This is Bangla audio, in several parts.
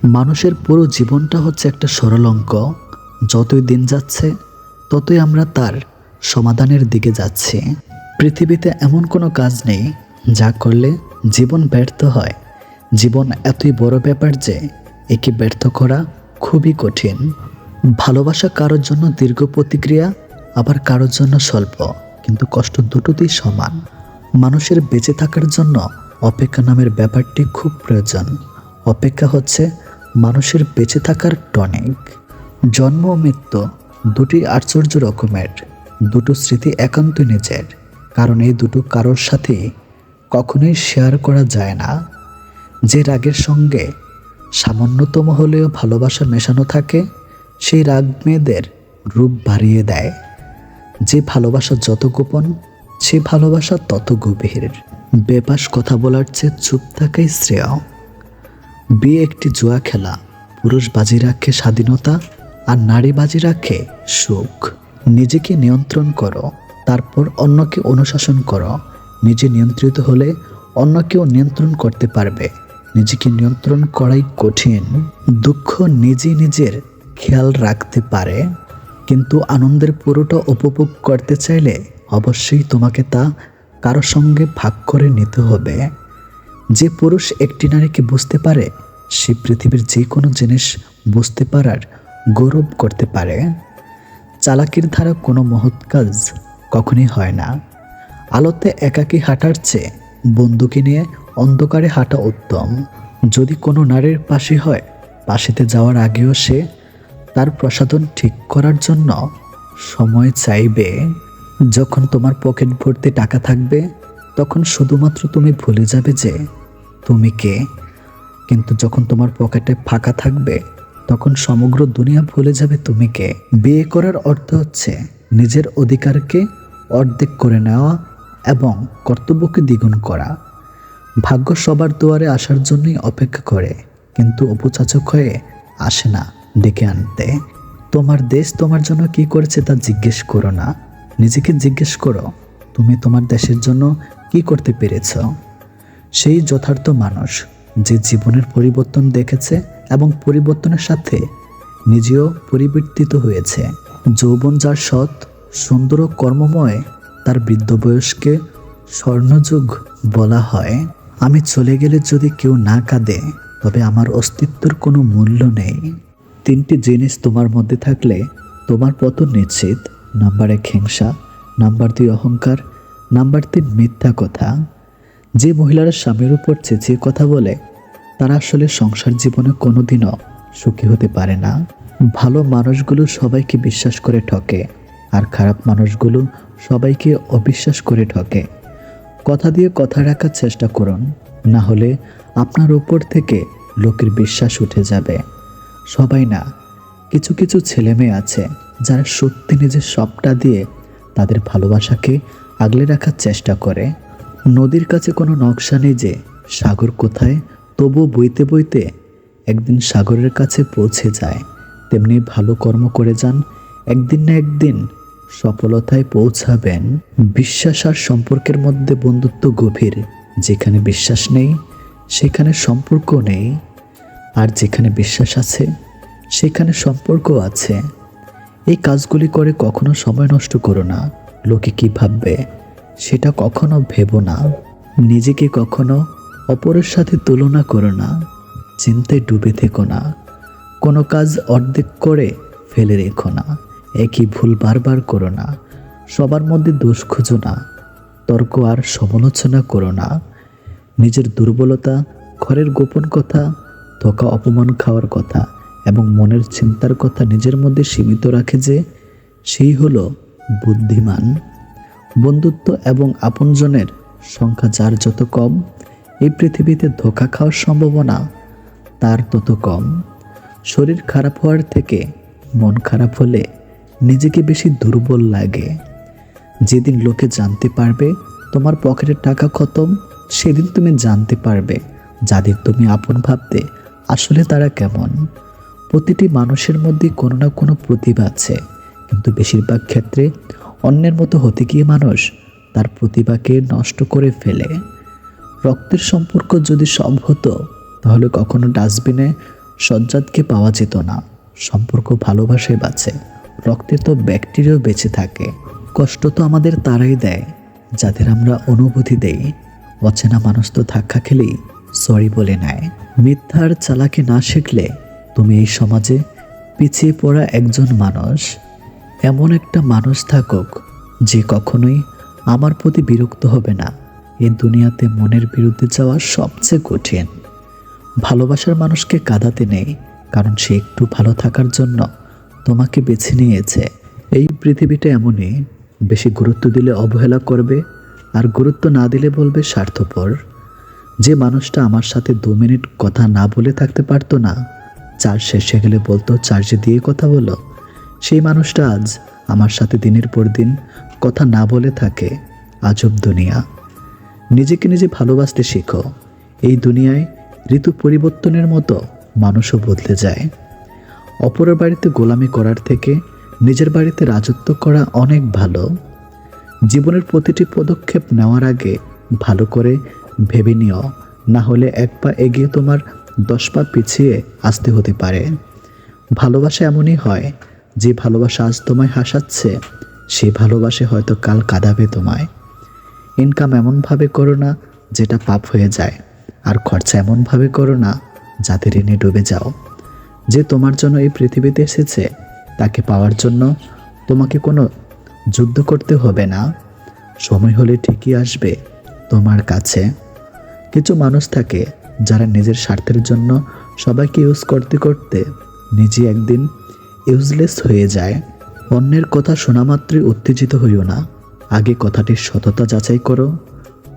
মানুষের পুরো জীবনটা হচ্ছে একটা সরল অঙ্ক। যতই দিন যাচ্ছে ততই আমরা তার সমাধানের দিকে যাচ্ছি। পৃথিবীতে এমন কোনো কাজ নেই যা করলে জীবন ব্যর্থ হয়। জীবন এতই বড় ব্যাপার যে একে ব্যর্থ করা খুবই কঠিন। ভালোবাসা কারোর জন্য দীর্ঘ প্রতিক্রিয়া, আবার কারোর জন্য স্বল্প, কিন্তু কষ্ট দুটোতেই সমান। মানুষের বেঁচে থাকার জন্য অপেক্ষা নামের ব্যাপারটি খুব প্রয়োজন। অপেক্ষা হচ্ছে মানুষের বেঁচে থাকার টনিক। জন্ম ও মৃত্যু দুটি আশ্চর্য রকমের, দুটো স্মৃতি একান্ত নিজের, কারণ এই দুটো কারোর সাথে কখনোই শেয়ার করা যায় না। যে রাগের সঙ্গে সামান্যতম হলেও ভালোবাসা মেশানো থাকে, সেই রাগ মেয়েদের রূপ বাড়িয়ে দেয়। যে ভালোবাসা যত গোপন, সে ভালোবাসা তত গভীর। বেপাস কথা বলার চেয়ে চুপ থাকাই শ্রেয়। বিয়ে একটি জুয়া খেলা। পুরুষ বাজি রাখে স্বাধীনতা, আর নারী বাজি রাখে সুখ। নিজেকে নিয়ন্ত্রণ করো, তারপর অন্যকে অনুশাসন করো। নিজে নিয়ন্ত্রিত হলে অন্যকেও নিয়ন্ত্রণ করতে পারবে। নিজেকে নিয়ন্ত্রণ করাই কঠিন। দুঃখ নিজে নিজের খেয়াল রাখতে পারে, কিন্তু আনন্দের পুরোটা উপভোগ করতে চাইলে অবশ্যই তোমাকে তা কারো সঙ্গে ভাগ করে নিতে হবে। যে পুরুষ একটি নারীকে বুঝতে পারে, সে পৃথিবীর যে কোনো জিনিস বুঝতে পারার গৌরব করতে পারে। চালাকির দ্বারা কোনো মহৎ কাজ কখনই হয় না। আলোতে একাকী হাঁটার চেয়ে বন্ধুকে নিয়ে অন্ধকারে হাঁটা উত্তম। যদি কোনো নারীর পাশে হয়, পাশেতে যাওয়ার আগেও সে তার প্রসাধন ঠিক করার জন্য সময় চাইবে। যখন তোমার পকেট ভর্তি টাকা থাকবে, তখন শুধুমাত্র তুমি ভুলে যাবে যে তুমি কে। কিন্তু যখন তোমার পকেটে ফাঁকা থাকবে, তখন সমগ্র দুনিয়া ভুলে যাবে তুমি কে। বিয়ে করার অর্থ হচ্ছে নিজের অধিকারকে অর্ধেক করে নেওয়া এবং কর্তব্যকে দ্বিগুণ করা। ভাগ্য সবার দুয়ারে আসার জন্যই অপেক্ষা করে, কিন্তু উপচাচক হয়ে আসে না ডেকে আনতে। তোমার দেশ তোমার জন্য কি করেছে তা জিজ্ঞেস করো না, নিজেকে জিজ্ঞেস করো তুমি তোমার দেশের জন্য কি করতে পেরেছ। সেই যথার্থ মানুষ যে জীবনের পরিবর্তন দেখেছে এবং পরিবর্তনের সাথে নিজেও পরিবর্তিত হয়েছে। যৌবন যার সৎ, সুন্দর ও কর্মময়, তার বৃদ্ধ বয়সকে স্বর্ণযুগ বলা হয়। আমি চলে গেলে যদি কেউ না কাঁদে, তবে আমার অস্তিত্বের কোনো মূল্য নেই। তিনটি জিনিস তোমার মধ্যে থাকলে তোমার পতন নিশ্চিত। নাম্বার 1 হিংসা, নাম্বার 2 অহংকার, নাম্বার 3 মিথ্যা কথা। যে মহিলারা স্বামীর উপর চেঁচিয়ে কথা বলে, তারা আসলে সংসার জীবনে কোনোদিনও সুখী হতে পারে না। ভালো মানুষগুলো সবাইকে বিশ্বাস করে ঠকে, আর খারাপ মানুষগুলো সবাইকে অবিশ্বাস করে ঠকে। কথা দিয়ে কথা রাখার চেষ্টা করুন, না হলে আপনার উপর থেকে লোকের বিশ্বাস উঠে যাবে। সবাই না, কিছু কিছু ছেলে মেয়ে আছে যারা সত্যি নিজের সবটা দিয়ে তাদের ভালোবাসাকে আগলে রাখার চেষ্টা করে। নদীর কাছে কোনো নকশা নেই যে সাগর কোথায়, তবু বইতে বইতে একদিন সাগরের কাছে পৌঁছে যায়। তেমনি ভালো কর্ম করে যান, একদিন না একদিন সফলতায় পৌঁছাবেন। বিশ্বাস আর সম্পর্কের মধ্যে বন্ধুত্ব গভীর। যেখানে বিশ্বাস নেই, সেখানে সম্পর্ক নেই, আর যেখানে বিশ্বাস আছে, সেখানে সম্পর্ক আছে। এই কাজগুলি করে কখনো সময় নষ্ট করো না। লোকে কি ভাববে সেটা কখনো ভেবো না। নিজেকে কখনো অপরের সাথে তুলনা করো না। চিন্তায় ডুবে থেকো না। কোনো কাজ অর্ধেক করে ফেলে রেখো না। একই ভুল বারবার করো না। সবার মধ্যে দোষ খুঁজো না। তর্ক আর সমালোচনা করো না। নিজের দুর্বলতা, ঘরের গোপন কথা, ধোঁকা অপমান খাওয়ার কথা এবং মনের চিন্তার কথা নিজের মধ্যে সীমিত রাখে যে, সেই হলো বুদ্ধিমান। বন্ধুত্ব এবং আপনজনের সংখ্যা যার যত কম, এই পৃথিবীতে ধোঁকা খাওয়ার সম্ভাবনা তার তত কম। শরীর খারাপ হওয়ার থেকে মন খারাপ হলে নিজেকে বেশি দুর্বল লাগে। যেদিন লোকে জানতে পারবে তোমার পকেটের টাকা খতম, সেদিন তুমি জানতে পারবে যাদের তুমি আপন ভাবতে আসলে তারা কেমন। প্রতিটি মানুষের মধ্যে কোনো না কোনো প্রতিভা আছে, কিন্তু বেশিরভাগ ক্ষেত্রে অন্যের মতো হতে গিয়ে মানুষ তার প্রতিভাকে নষ্ট করে ফেলে। রক্তের সম্পর্ক যদি সব হতো, তাহলে কখনো ডাস্টবিনে সজ্জাদকে পাওয়া যেত না। সম্পর্ক ভালোবাসায় বাঁচে, রক্তে তো ব্যাকটেরিয়াও বেঁচে থাকে। কষ্ট তো আমাদের তারাই দেয় যাদের আমরা অনুভূতি দেই। অচেনা মানুষ তো ধাক্কা খেলেই সরি বলে নেয়। মিথ্যার চালাকি না শিখলে তুমি এই সমাজে পিছিয়ে পড়া একজন মানুষ। এমন একটা মানুষ থাকুক যে কখনোই আমার প্রতি বিরক্ত হবে না। এই দুনিয়াতে মনের বিরুদ্ধে যাওয়া সবচেয়ে কঠিন। ভালোবাসার মানুষকে কাঁদাতে নেই, কারণ সে একটু ভালো থাকার জন্য তোমাকে বেছে নিয়েছে। এই পৃথিবীটা এমনই, বেশি গুরুত্ব দিলে অবহেলা করবে, আর গুরুত্ব না দিলে বলবে স্বার্থপর। যে মানুষটা আমার সাথে 2 মিনিট কথা না বলে থাকতে পারতো না, চার্জ শেষে গেলে বলতো চার্জে দিয়ে কথা বলো, সেই মানুষটা আজ আমার সাথে দিনের পর দিন কথা না বলে থাকে। আজব দুনিয়া। নিজেকে নিজে ভালোবাসতে শেখো। এই দুনিয়ায় ঋতু পরিবর্তনের মতো মানুষও বদলে যায়। অপরের বাড়িতে গোলামি করার থেকে নিজের বাড়িতে রাজত্ব করা অনেক ভালো। জীবনের প্রতিটি পদক্ষেপ নেওয়ার আগে ভালো করে ভেবে নিও, না হলে 1 পা এগিয়ে তোমার 10 পা পিছিয়ে আসতে হতে পারে। ভালোবাসা এমনই হয়, যে ভালোবাসা আজ তোমায় হাসাচ্ছে, সেই ভালোবাসে হয়তো কাল কাঁদাবে তোমায়। ইনকাম এমনভাবে করো না যেটা পাপ হয়ে যায়, আর খরচা এমনভাবে করো না যাতে ঋণে ডুবে যাও। যে তোমার জন্য এই পৃথিবীতে এসেছে, তাকে পাওয়ার জন্য তোমাকে কোনো যুদ্ধ করতে হবে না। সময় হলে ঠিকই আসবে তোমার কাছে। কিছু মানুষ থাকে যারা নিজের স্বার্থের জন্য সবাইকে ইউজ করতে করতে নিজে একদিন ইউজলেস হয়ে যায়। অন্যের কথা শোনা মাত্রই উত্তেজিত হইও না। আগে কথাটির সততা যাচাই করো,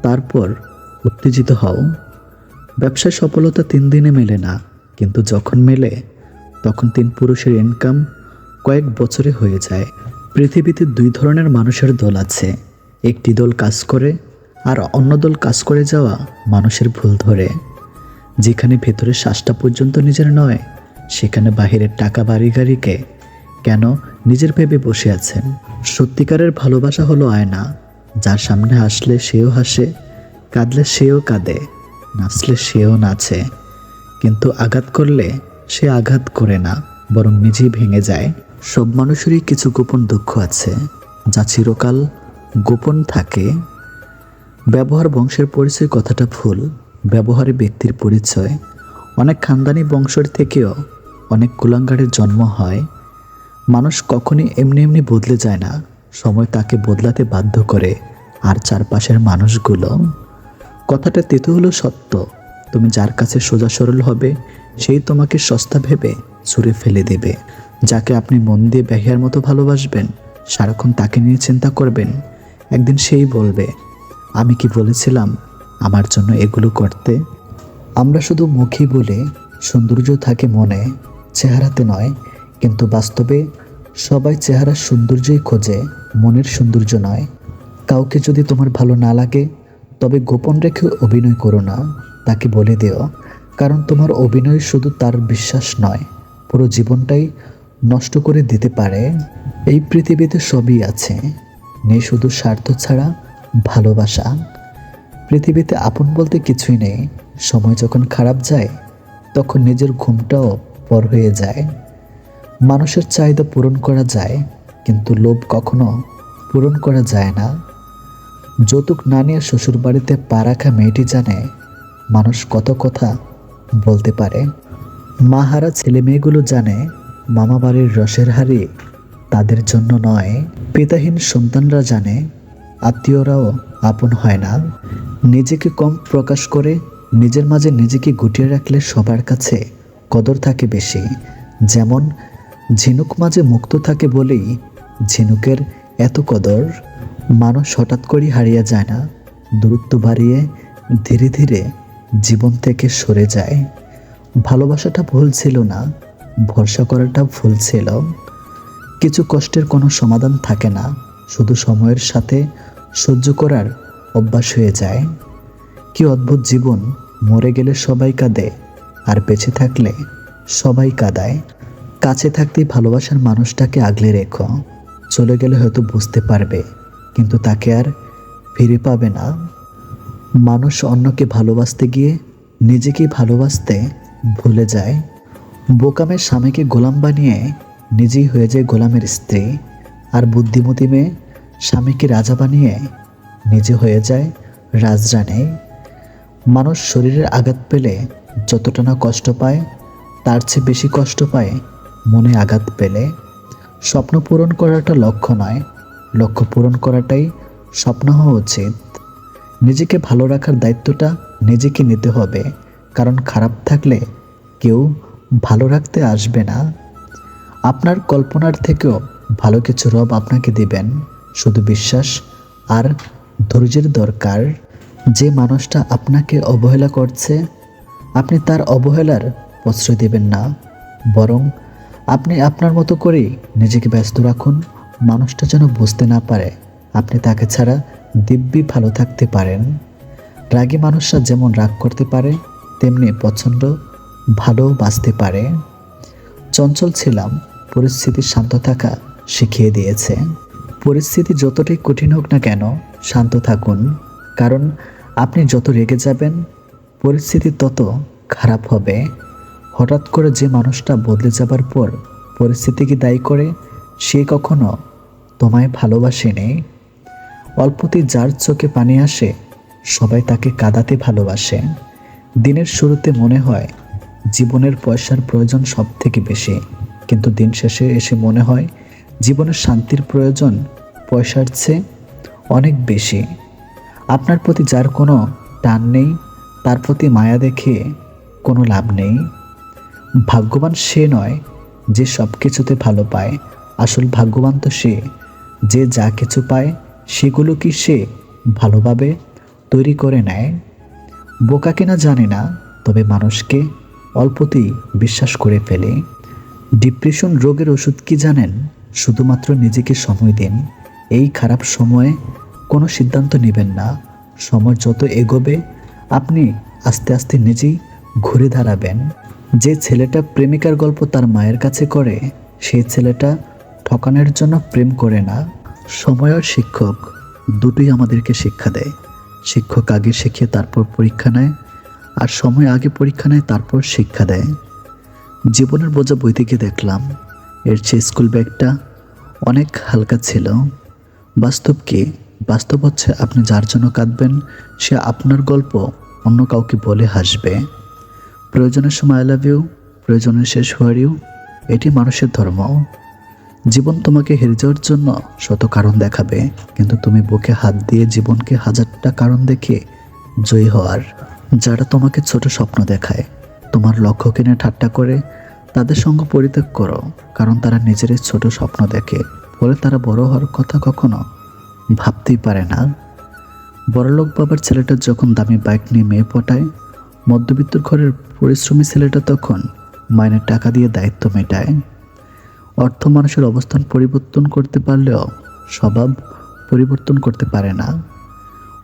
তারপর উত্তেজিত হও। ব্যবসায় সফলতা 3 দিনে মেলে না, কিন্তু যখন মেলে তখন 3 পুরুষের ইনকাম কয়েক বছরে হয়ে যায়। পৃথিবীতে 2 ধরনের মানুষের দল আছে। একটি দল কাজ করে, আর অন্য দল কাজ করে যাওয়া মানুষের ভুল ধরে। যেখানে ভেতরের শ্বাসটা পর্যন্ত নিজের নয়, সেখানে বাহিরের টাকা বাড়ি গাড়িকে কেন নিজের ভেবে বসে আছেন। সত্যিকারের ভালোবাসা হলো আয়না, যার সামনে হাসলে সেও হাসে, কাঁদলে সেও কাঁদে, নাচলে সেও নাচে। কিন্তু আঘাত করলে সে আঘাত করে না, বরং নিজেই ভেঙে যায়। সব মানুষেরই কিছু গোপন দুঃখ আছে, যা চিরকাল গোপন থাকে। ব্যবহার বংশের পরিচয় কথাটা ভুল, ব্যবহারে ব্যক্তির পরিচয়। অনেক খানদানি বংশের থেকেও অনেক কুলাঙ্গারের জন্ম হয়। মানুষ কখনই এমনি এমনি বদলে যায় না, সময় তাকে বদলাতে বাধ্য করে। আর চারপাশের মানুষগুলো, কথাটা তেতো হলো সত্য। তুমি যার কাছে সোজা সরল হবে, সেই তোমাকে সস্তা ভেবে ছুঁড়ে ফেলে দেবে। যাকে আপনি মন দিয়ে বেহিয়ার মতো ভালোবাসবেন, সারাক্ষণ তাকে নিয়ে চিন্তা করবেন, একদিন সেই বলবে, আমি কি বলেছিলাম আমার জন্য এগুলো করতে। আমরা শুধু মুখে বলে সৌন্দর্য থাকে মনে, চেহারাতে নয়। কিন্তু বাস্তবে সবাই চেহারার সৌন্দর্যই খোঁজে, মনের সৌন্দর্য নয়। কাউকে যদি তোমার ভালো না লাগে, তবে গোপন রেখে অভিনয় করো না, তাকে বলে দিও। কারণ তোমার অভিনয় শুধু তার বিশ্বাস নয়, পুরো জীবনটাই নষ্ট করে দিতে পারে। এই পৃথিবীতে সবই আছে, নেই শুধু স্বার্থ ছাড়া ভালোবাসা। পৃথিবীতে আপন বলতে কিছুই নেই। সময় যখন খারাপ যায়, তখন নিজের ঘুমটাও পর হয়ে যায়। মানুষের চাহিদা পূরণ করা যায়, কিন্তু লোভ কখনো পূরণ করা যায় না। যৌতুক না নিয়ে শ্বশুর বাড়িতে পা রাখা মেয়েটি জানে মানুষ কত কথা বলতে পারে। মা হারা ছেলে মেয়েগুলো জানে মামা বাড়ির রসের হাড়ি তাদের জন্য নয়। পিতাহীন সন্তানরা জানে আত্মীয়রাও আপন হয় না। নিজেকে কম প্রকাশ করে নিজের মাঝে নিজেকে গুটিয়ে রাখলে সবার কাছে কদর থাকে বেশি। যেমন ঝিনুক মাঝে মুক্ত থাকে বলেই ঝিনুকের এত কদর। মানুষ হঠাৎ করে হারিয়ে যায় না, দূরত্ব বাড়িয়ে ধীরে ধীরে জীবন থেকে সরে যায়। ভালোবাসাটা ভুল ছিল না, ভরসা করাটা ভুল ছিল। কিছু কষ্টের কোনো সমাধান থাকে না, শুধু সময়ের সাথে সহ্য করার অভ্যাস হয়ে যায়। কি অদ্ভুত জীবন, মরে গেলে সবাই কাঁদে, আর বেঁচে থাকলে সবাই কাঁদায়। কাছে থাকতেই ভালোবাসার মানুষটাকে আগলে রেখো, চলে গেলে হয়তো বুঝতে পারবে, কিন্তু তাকে আর ফিরে পাবে না। মানুষ অন্যকে ভালোবাসতে গিয়ে নিজেকেই ভালোবাসতে ভুলে যায়। বোকামের স্বামীকে গোলাম বানিয়ে নিজেই হয়ে যায় গোলামের স্ত্রী, আর বুদ্ধিমতী মেয়ে স্বামীকে রাজা বানিয়ে নিজে হয়ে যায় রাজরানী। মানুষ শরীরের আঘাত পেলে যতটা না কষ্ট পায়, তার চেয়ে বেশি কষ্ট পায় মনে আঘাত পেলে। স্বপ্ন পূরণ করাটা লক্ষ্য নয়, লক্ষ্য পূরণ করাটাই স্বপ্ন হওয়া উচিত। নিজেকে ভালো রাখার দায়িত্বটা নিজেকে নিতে হবে, কারণ খারাপ থাকলে কেউ ভালো রাখতে আসবে না। আপনার কল্পনার থেকেও ভালো কিছু রব আপনাকে দিবেন, শুধু বিশ্বাস আর ধৈর্যের দরকার। যে মানুষটা আপনাকে অবহেলা করছে, আপনি তার অবহেলার প্রশ্রয় দেবেন না, বরং আপনি আপনার মতো করে নিজেকে ব্যস্ত রাখুন। মানুষটা যেন বুঝতে না পারে আপনি তাকে ছাড়া দিব্যি ভালো থাকতে পারেন। রাগী মানুষরা যেমন রাগ করতে পারে, তেমনি প্রচণ্ড ভালো বাঁচতে পারে। চঞ্চল ছিলাম, পরিস্থিতি শান্ত থাকা শিখিয়ে দিয়েছে। পরিস্থিতি যতটাই কঠিন হোক না কেন, শান্ত থাকুন, কারণ আপনি যত রেগে যাবেন পরিস্থিতি তত খারাপ হবে। হঠাৎ করে যে মানুষটা বদলে যাবার পর পরিস্থিতিকে দায়ী করে, সে কখনো তোমায় ভালোবাসেনি। অল্পতেই যার চোখে পানি আসে, সবাই তাকে কাঁদাতে ভালোবাসে। দিনের শুরুতে মনে হয় জীবনের পয়সার প্রয়োজন সব থেকে বেশি, কিন্তু দিন শেষে এসে মনে হয় জীবনের শান্তির প্রয়োজন পয়সার চেয়ে অনেক বেশি। আপনার প্রতি যার কোনো টান নেই, তার প্রতি মায়া দেখে কোনো লাভ নেই। ভাগ্যবান সে নয় যে সব কিছুতে ভালো পায়, আসল ভাগ্যবান তো সে যে যা কিছু পায় সেগুলো কি সে ভালোভাবে তৈরি করে নেয়। বোকা কিনা জানি না, তবে মানুষকে অল্পতেই বিশ্বাস করে ফেলে। ডিপ্রেশন রোগের ওষুধ কি জানেন? শুধুমাত্র নিজেকে সময় দিন। এই খারাপ সময়ে কোনো সিদ্ধান্ত নেবেন না। সময় যত এগোবে আপনি আস্তে আস্তে নিজেই ঘুরে দাঁড়াবেন। যে ছেলেটা প্রেমিকার গল্প তার মায়ের কাছে করে, সেই ছেলেটা ঠকানোর জন্য প্রেম করে না। সময় আর শিক্ষক দুটোই আমাদেরকে শিক্ষা দেয়। শিক্ষক আগে শিখিয়ে তারপর পরীক্ষা নেয়, আর সময় আগে পরীক্ষা নেয় তারপর শিক্ষা দেয়। জীবনের বোঝা বইতে গিয়ে দেখলাম এর চেয়ে স্কুল ব্যাগটা অনেক হালকা ছিল। বাস্তব কি? বাস্তব হচ্ছে আপনি যার জন্য কাঁদবেন সে আপনার গল্প অন্য কাউকে বলে হাসবে। প্রয়োজনের সময় আই লাভ ইউ, প্রয়োজনের শেষ হোয়ার ইউ, এটি মানুষের ধর্ম। জীবন তোমাকে হেরে যাওয়ার জন্য শত কারণ দেখাবে, কিন্তু তুমি বুকে হাত দিয়ে জীবনকে হাজারটা কারণ দেখে জয়ী হওয়ার। যারা তোমাকে ছোট স্বপ্ন দেখায়, তোমার লক্ষ্যকে নিয়ে ঠাট্টা করে, তাদের সঙ্গে পরিত্যাগ করো, কারণ তারা নিজেরই ছোট স্বপ্ন দেখে বলে তারা বড় হওয়ার কথা কখনো ভাবতেই পারে না। বড়লোক বাবার ছেলেটা যখন দামি বাইক নিয়ে মেয়ে পটায়, মধ্যবিত্ত ঘরের পরিশ্রমী ছেলেটা তখন মাইনের টাকা দিয়ে দায়িত্ব মেটায়। অর্থ মানুষের অবস্থান পরিবর্তন করতে পারলেও স্বভাব পরিবর্তন করতে পারে না।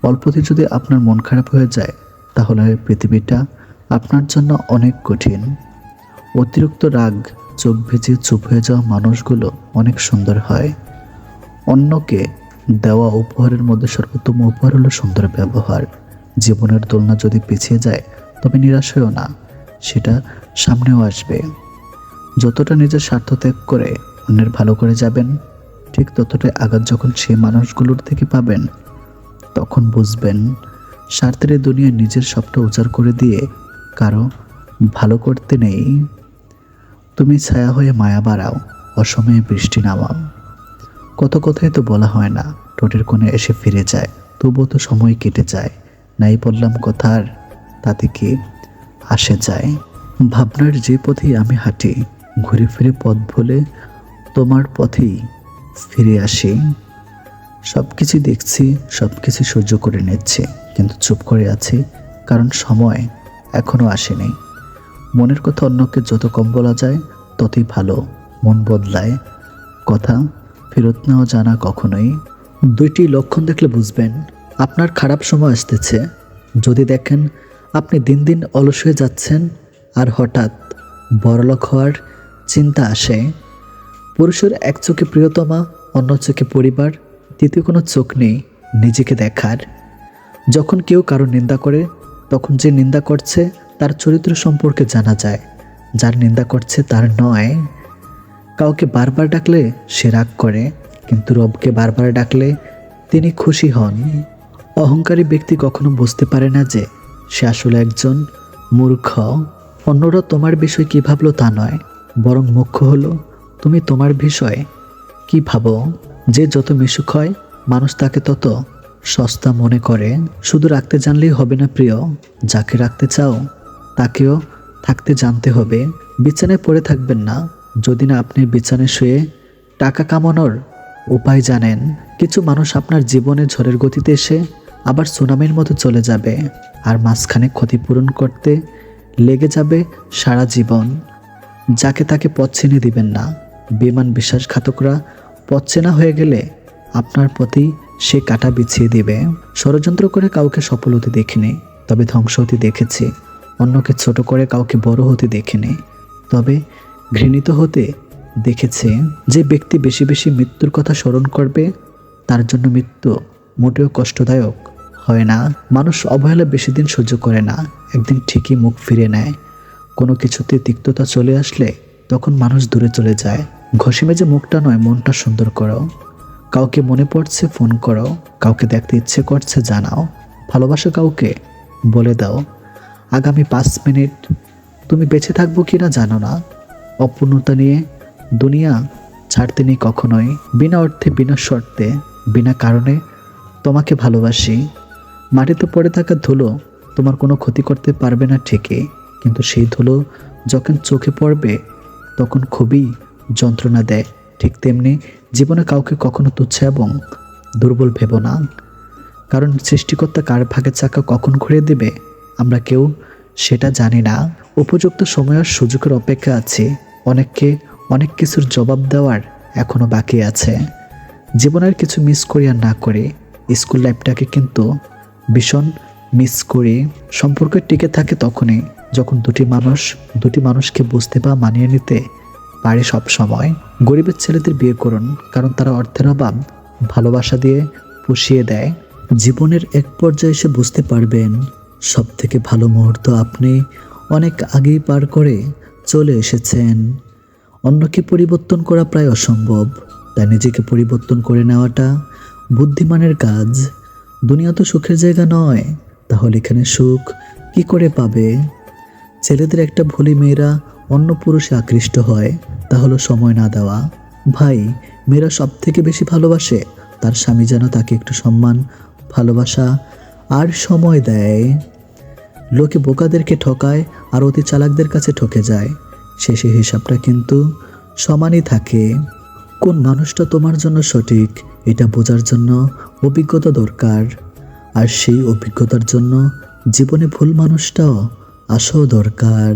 অল্পতে যদি আপনার মন খারাপ হয়ে যায়, তাহলে পৃথিবীটা আপনার জন্য অনেক কঠিন। অতিরিক্ত রাগ চোখ ভিজিয়ে চুপ হয়ে যাওয়া মানুষগুলো অনেক সুন্দর হয়। অন্যকে দেওয়া উপহারের মধ্যে সর্বোত্তম উপহার হলো সুন্দর ব্যবহার। জীবনের দোলনা যদি পিছিয়ে যায়, তবে নিরাশ হয়েও না, সেটা সামনেও আসবে। যতটা নিজের স্বার্থ ত্যাগ করে অন্যের ভালো করে যাবেন, ঠিক ততটাই আঘাত যখন সেই মানুষগুলোর থেকে পাবেন, তখন বুঝবেন স্বার্থের এই দুনিয়ায় নিজের সবটা উজাড় করে দিয়ে কারো ভালো করতে নেই। তুমি ছায়া হয়ে মায়া বাড়াও, অসময়ে বৃষ্টি নামাও। কত কথাই তো বলা হয় না, ঠোঁটের কোণে এসে ফিরে যায়, তবুও তো সময় কেটে যায়। নাই বললাম কথা আর তাতে কি আসে যায়। ভাবনার যে পথেই আমি হাঁটি, ঘুরে ফিরে পথ ভুলে তোমার পথেই ফিরে আসি। সব কিছু দেখছি, সব কিছু সহ্য করে নিচ্ছি, কিন্তু চুপ করে আছি, কারণ সময় এখনো আসেনি। মনের কথা অন্যকে যত কম বলা যায় ততই ভালো। মন বদলায়, কথা ফেরত নেওয়া জানা কখনোই। দুইটি লক্ষণ দেখলে বুঝবেন আপনার খারাপ সময় আসতেছে। যদি দেখেন আপনি দিন দিন অলস হয়ে যাচ্ছেন আর হঠাৎ বড়লোক হওয়ার চিন্তা আসে। পুরুষের এক চোখে প্রিয়তমা, অন্য চোখে পরিবার, তৃতীয় কোনো চোখ নেই নিজেকে দেখার। যখন কেউ কারো নিন্দা করে, তখন যে নিন্দা করছে তার চরিত্র সম্পর্কে জানা যায়। যার নিন্দা করছে তার নয়। কাউকে বারবার ডাকলে সে রাগ করে, কিন্তু রবকে বারবার ডাকলে তিনি খুশি হন। অহংকারী ব্যক্তি কখনো বুঝতে পারে না যে সে আসলে একজন মূর্খ। অন্যরা তোমার বিষয় কী ভাবলো তা নয়, বরং মুখ্য হলো তুমি তোমার বিষয় কি ভাবো। যে যত মিশুক হয় মানুষ তাকে তত সস্তা মনে করে। শুধু রাখতে জানলেই হবে না প্রিয়, যাকে রাখতে চাও তাকেও থাকতে জানতে হবে। বিছানায় পড়ে থাকবেন না যদি না আপনি বিছানায় শুয়ে টাকা কামানোর উপায় জানেন। কিছু মানুষ আপনার জীবনে ঝড়ের গতিতে এসে আবার সুনামির মতো চলে যাবে, আর মাঝখানে ক্ষতিপূরণ করতে লেগে যাবে সারা জীবন। যাকে তাকে পথ চিনে দিবেন না। বেমান বিশ্বাসঘাতকরা পথ চেনা হয়ে গেলে আপনার প্রতি সে কাঁটা বিছিয়ে দিবে। ষড়যন্ত্র করে কাউকে সফল হতে দেখিনি, তবে ধ্বংস হতে দেখেছি। অন্যকে ছোট করে কাউকে বড় হতে দেখিনি, তবে ঘৃণিত হতে দেখেছে। যে ব্যক্তি বেশি বেশি মৃত্যুর কথা স্মরণ করবে তার জন্য মৃত্যু মোটেও কষ্টদায়ক হয় না। মানুষ অবহেলা বেশি দিন সহ্য করে না, একদিন ঠিকই মুখ ফিরে নেয়। কোনো কিছুতে তিক্ততা চলে আসলে তখন মানুষ দূরে চলে যায়। ঘষে মেজে মুখটা নয়, মনটা সুন্দর করো। কাউকে মনে পড়ছে ফোন করো, কাউকে দেখতে ইচ্ছে করছে জানাও। ভালোবাসো কাউকে বলে দাও। আগামী 5 মিনিট তুমি বেঁচে থাকবো কিনা জানো না। অপূর্ণতা নিয়ে দুনিয়া ছাড়তে নেই কখনোই। বিনা অর্থে, বিনা শর্তে, বিনা কারণে তোমাকে ভালোবাসি। মাটিতে পড়ে থাকা ধুলো তোমার কোনো ক্ষতি করতে পারবে না ঠিকই, কিন্তু সেই ধুলো যখন চোখে পড়বে তখন খুবই যন্ত্রণা দেয়। ঠিক তেমনি জীবনে কাউকে কখনো তুচ্ছ এবং দুর্বল ভেবো না, কারণ সৃষ্টিকর্তা কার ভাগের চাকা কখন ঘুরিয়ে দেবে আমরা কেউ সেটা জানি না। উপযুক্ত সময় আর সুযোগের অপেক্ষা আছে। অনেককে অনেক কিছুর জবাব দেওয়ার এখনো বাকি আছে। জীবনের কিছু মিস করি আর না করি, স্কুল লাইফটাকে কিন্তু ভীষণ মিস করি। সম্পর্ক টিকে থাকে তখনই যখন দুটি মানুষকে বুঝতে বা মানিয়ে নিতে পারে। সব সময় গরিবের ছেলেদের বিয়ে করুন, কারণ তারা অর্থের অভাব ভালোবাসা দিয়ে পুষিয়ে দেয়। জীবনের এক পর্যায়ে এসে বুঝতে পারবেন সব থেকে ভালো মুহূর্ত আপনি অনেক আগেই পার করে চলে এসেছেন। অন্যকে পরিবর্তন করা প্রায় অসম্ভব, তাই নিজেকে পরিবর্তন করে নেওয়াটা বুদ্ধিমানের কাজ। দুনিয়া তো সুখের জায়গা নয়, তাহলে এখানে সুখ কি করে পাবে? ছেলেদের একটা ভুলই মেয়েরা অন্য পুরুষে আকৃষ্ট হয়, তা হলো সময় না দেওয়া। ভাই, মেয়েরা সব থেকে বেশি ভালোবাসে তার স্বামী যেন তাকে একটু সম্মান, ভালোবাসা আর সময় দেয়। লোকে বোকাদেরকে ঠকায় আর অতি চালাকদের কাছে ঠকে যায়, শেষে হিসাবটা কিন্তু সমানই থাকে। কোন মানুষটা তোমার জন্য সঠিক এটা বোঝার জন্য অভিজ্ঞতা দরকার, আর সেই অভিজ্ঞতার জন্য জীবনে ভুল মানুষটাও আসাও দরকার।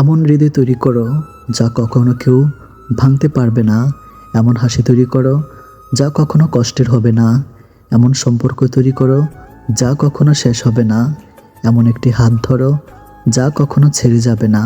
এমন হৃদয় তৈরি করো যা কখনো কেউ ভাঙতে পারবে না, এমন হাসি তৈরি করো যা কখনো কষ্টের হবে না, এমন সম্পর্ক তৈরি করো যা কখনো শেষ হবে না, এমন একটি হাত ধরো যা কখনো ছেড়ে যাবে না।